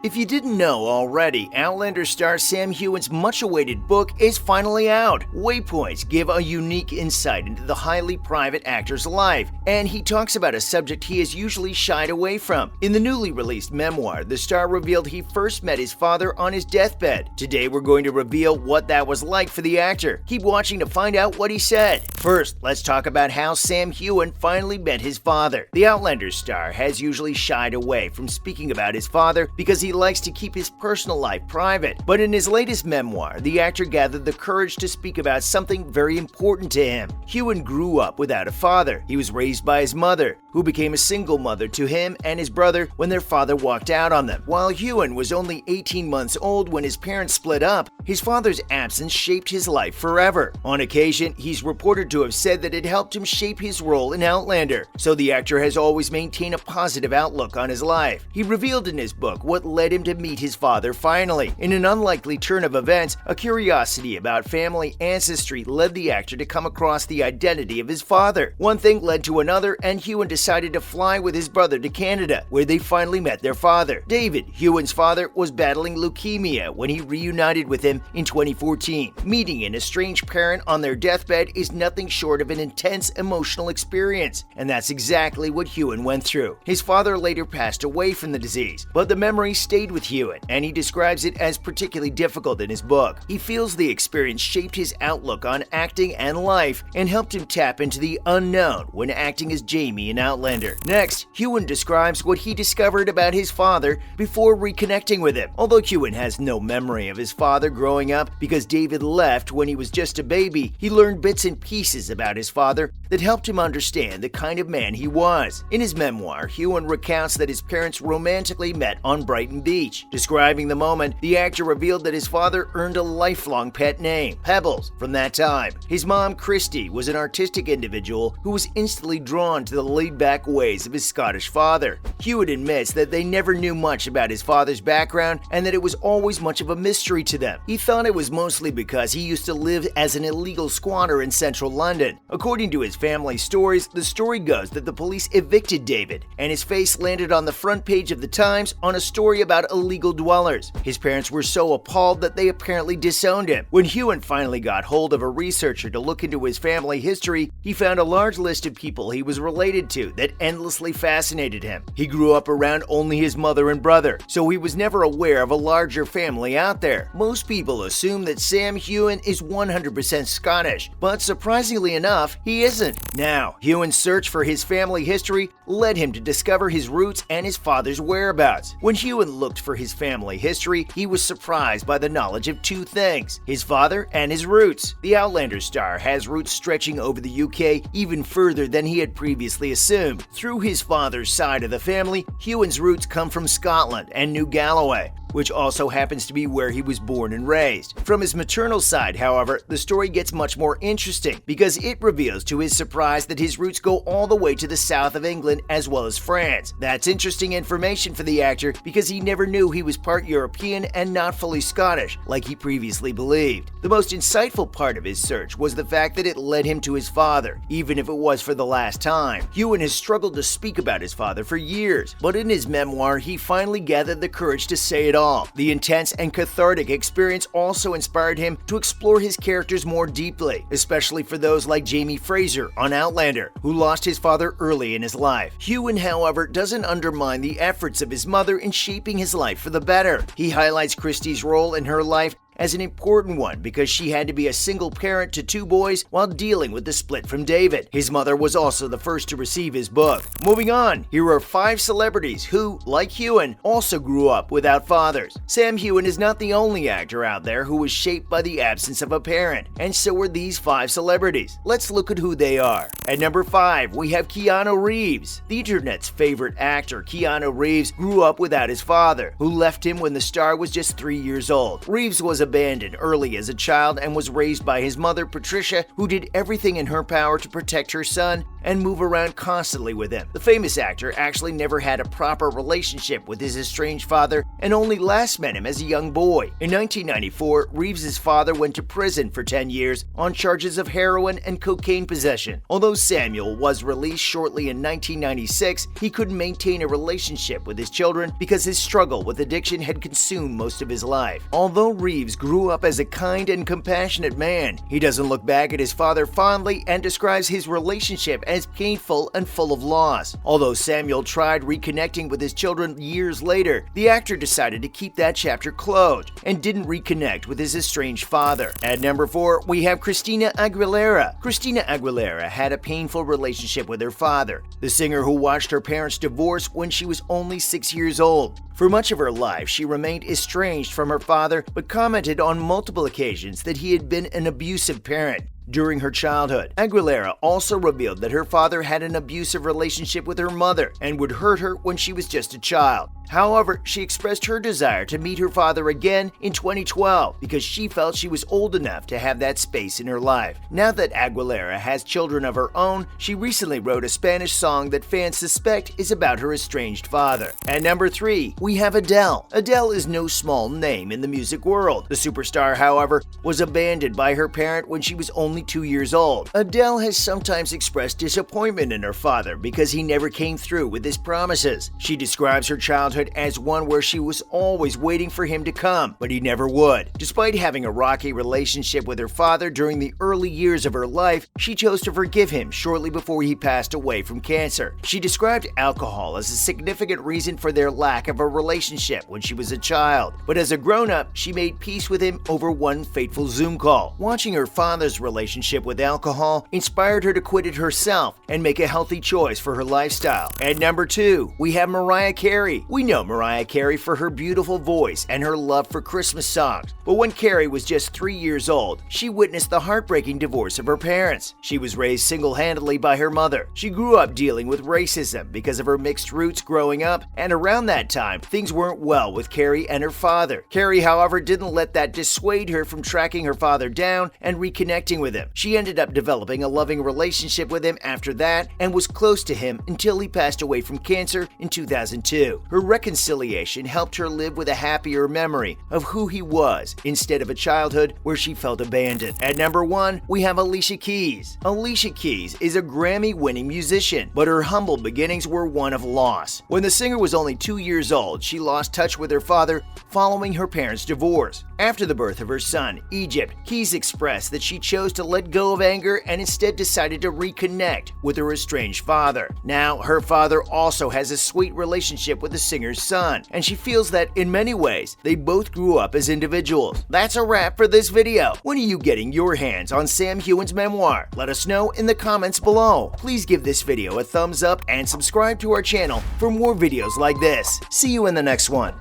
If you didn't know already, Outlander star Sam Heughan's much-awaited book is finally out. Waypoints give a unique insight into the highly private actor's life, and he talks about a subject he has usually shied away from. In the newly released memoir, the star revealed he first met his father on his deathbed. Today we're going to reveal what that was like for the actor. Keep watching to find out what he said. First, let's talk about how Sam Heughan finally met his father. The Outlander star has usually shied away from speaking about his father because he likes to keep his personal life private. But in his latest memoir, the actor gathered the courage to speak about something very important to him. Heughan grew up without a father. He was raised by his mother, who became a single mother to him and his brother when their father walked out on them. While Heughan was only 18 months old when his parents split up, his father's absence shaped his life forever. On occasion, he's reported to have said that it helped him shape his role in Outlander, so the actor has always maintained a positive outlook on his life. He revealed in his book what led him to meet his father finally. In an unlikely turn of events, a curiosity about family ancestry led the actor to come across the identity of his father. One thing led to another, and Heughan decided to fly with his brother to Canada, where they finally met their father. David, Heughan's father, was battling leukemia when he reunited with him in 2014. Meeting an estranged parent on their deathbed is nothing short of an intense emotional experience, and that's exactly what Heughan went through. His father later passed away from the disease, but the memory stayed with Heughan, and he describes it as particularly difficult in his book. He feels the experience shaped his outlook on acting and life and helped him tap into the unknown when acting as Jamie in Outlander. Next, Heughan describes what he discovered about his father before reconnecting with him. Although Heughan has no memory of his father growing up because David left when he was just a baby, he learned bits and pieces about his father that helped him understand the kind of man he was. In his memoir, Heughan recounts that his parents romantically met on Brighton Beach. Describing the moment, the actor revealed that his father earned a lifelong pet name, Pebbles, from that time. His mom, Christy, was an artistic individual who was instantly drawn to the laid-back ways of his Scottish father. Heughan admits that they never knew much about his father's background and that it was always much of a mystery to them. He thought it was mostly because he used to live as an illegal squatter in central London. According to his family stories, the story goes that the police evicted David, and his face landed on the front page of the Times on a story about illegal dwellers. His parents were so appalled that they apparently disowned him. When Heughan finally got hold of a researcher to look into his family history, he found a large list of people he was related to that endlessly fascinated him. He grew up around only his mother and brother, so he was never aware of a larger family out there. Most people assume that Sam Heughan is 100% Scottish, but surprisingly enough, he isn't. Now, Heughan's search for his family history led him to discover his roots and his father's whereabouts. When Heughan looked for his family history, he was surprised by the knowledge of two things: his father and his roots. The Outlander star has roots stretching over the UK even further than he had previously assumed. Through his father's side of the family, Heughan's roots come from Scotland and New Galloway, which also happens to be where he was born and raised. From his maternal side, however, the story gets much more interesting because it reveals to his surprise that his roots go all the way to the south of England as well as France. That's interesting information for the actor because he never knew he was part European and not fully Scottish, like he previously believed. The most insightful part of his search was the fact that it led him to his father, even if it was for the last time. Heughan has struggled to speak about his father for years, but in his memoir, he finally gathered the courage to say it all. The intense and cathartic experience also inspired him to explore his characters more deeply, especially for those like Jamie Fraser on Outlander, who lost his father early in his life. Heughan, however, doesn't undermine the efforts of his mother in shaping his life for the better. He highlights Christy's role in her life as an important one because she had to be a single parent to two boys while dealing with the split from David. His mother was also the first to receive his book. Moving on, here are 5 celebrities who, like Heughan, also grew up without fathers. Sam Heughan is not the only actor out there who was shaped by the absence of a parent, and so were these 5 celebrities. Let's look at who they are. At number 5, we have Keanu Reeves. The internet's favorite actor, Keanu Reeves, grew up without his father, who left him when the star was just 3 years old. Reeves was a abandoned early as a child and was raised by his mother, Patricia, who did everything in her power to protect her son and move around constantly with him. The famous actor actually never had a proper relationship with his estranged father and only last met him as a young boy. In 1994, Reeves's father went to prison for 10 years on charges of heroin and cocaine possession. Although Samuel was released shortly in 1996, he couldn't maintain a relationship with his children because his struggle with addiction had consumed most of his life. Although Reeves grew up as a kind and compassionate man, he doesn't look back at his father fondly and describes his relationship as painful and full of loss. Although Samuel tried reconnecting with his children years later, the actor decided to keep that chapter closed and didn't reconnect with his estranged father. At number 4, we have Christina Aguilera. Christina Aguilera had a painful relationship with her father, the singer who watched her parents divorce when she was only 6 years old. For much of her life, she remained estranged from her father, but commented on multiple occasions that he had been an abusive parent during her childhood. Aguilera also revealed that her father had an abusive relationship with her mother and would hurt her when she was just a child. However, she expressed her desire to meet her father again in 2012 because she felt she was old enough to have that space in her life. Now that Aguilera has children of her own, she recently wrote a Spanish song that fans suspect is about her estranged father. At number 3, we have Adele. Adele is no small name in the music world. The superstar, however, was abandoned by her parent when she was only 2 years old. Adele has sometimes expressed disappointment in her father because he never came through with his promises. She describes her childhood as one where she was always waiting for him to come, but he never would. Despite having a rocky relationship with her father during the early years of her life, she chose to forgive him shortly before he passed away from cancer. She described alcohol as a significant reason for their lack of a relationship when she was a child, but as a grown-up, she made peace with him over one fateful Zoom call. Watching her father's relationship with alcohol inspired her to quit it herself and make a healthy choice for her lifestyle. At number 2, we have Mariah Carey. We know Mariah Carey for her beautiful voice and her love for Christmas songs, but when Carey was just 3 years old, she witnessed the heartbreaking divorce of her parents. She was raised single-handedly by her mother. She grew up dealing with racism because of her mixed roots growing up, and around that time, things weren't well with Carey and her father. Carey, however, didn't let that dissuade her from tracking her father down and reconnecting with him. She ended up developing a loving relationship with him after that and was close to him until he passed away from cancer in 2002. Her reconciliation helped her live with a happier memory of who he was instead of a childhood where she felt abandoned. At number 1, we have Alicia Keys. Alicia Keys is a Grammy-winning musician, but her humble beginnings were one of loss. When the singer was only 2 years old, she lost touch with her father following her parents' divorce. After the birth of her son, Egypt, Keys expressed that she chose to let go of anger and instead decided to reconnect with her estranged father. Now, her father also has a sweet relationship with the singer's son, and she feels that in many ways, they both grew up as individuals. That's a wrap for this video. When are you getting your hands on Sam Heughan's memoir? Let us know in the comments below. Please give this video a thumbs up and subscribe to our channel for more videos like this. See you in the next one.